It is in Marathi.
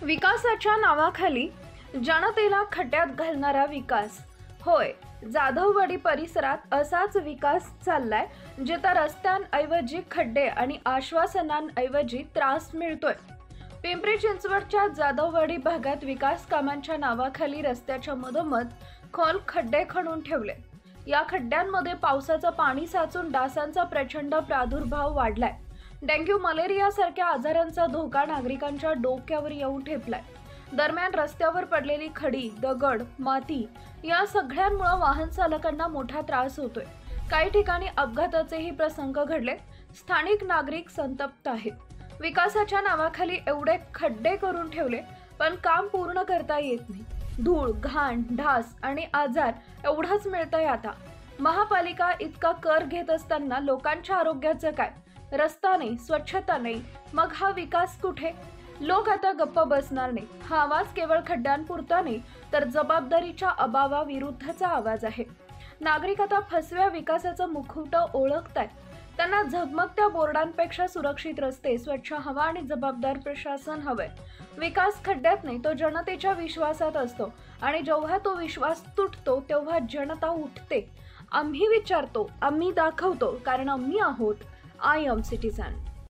विकासाच्या नावाखाली जनतेला खड्ड्यात घालणारा विकास. होय, जाधववाडी परिसरात असाच विकास चाललाय, जिथे रस्त्यांऐवजी खड्डे आणि आश्वासनांऐवजी त्रास मिळतोय. पिंपरी चिंचवडच्या जाधववाडी भागात विकास कामांच्या नावाखाली रस्त्याच्या मधोमध खोल खड्डे खणून ठेवले. या खड्ड्यांमध्ये पावसाचं पाणी साचून डासांचा प्रचंड प्रादुर्भाव वाढलाय. डेंग्यू, मलेरिया सारख्या आजारांचा धोका नागरिकांच्या डोक्यावर येऊन ठेपलाय. दरम्यान रस्त्यावर पडलेली खडी, दगड, माती या सगळ्यांमुळे वाहन चालकांना मोठा त्रास होतोय. काही ठिकाणी अपघाताचेही प्रसंग घडले. स्थानिक नागरिक संतप्त आहेत. विकासाच्या नावाखाली एवढे खड्डे करून ठेवले, पण काम पूर्ण करता येत नाही. धूळ, घाण, ढास आणि आजार एवढंच मिळतंय. आता महापालिका इतका कर घेत असताना लोकांच्या आरोग्याचं काय? रस्ता नाही, स्वच्छता नाही, मग हा विकास कुठे? लोक आता गप्प बसणार नाही. हा आवाज केवळ खड्ड्यांपुरता नाही, तर जबाबदारीच्या अभावाविरुद्धचा आवाज आहे. नागरिक आता फसव्या विकासाचं मुखवटं ओळखतायत. त्यांना झगमगत्या बोर्डांपेक्षा सुरक्षित रस्ते, स्वच्छ हवा आणि जबाबदार प्रशासन हवंय. विकास खड्ड्यात नाही, तो जनतेच्या विश्वासात असतो. आणि जेव्हा तो विश्वास तुटतो, तेव्हा जनता उठते. आम्ही विचारतो, आम्ही दाखवतो, कारण आम्ही आहोत आय एम सिटीजन.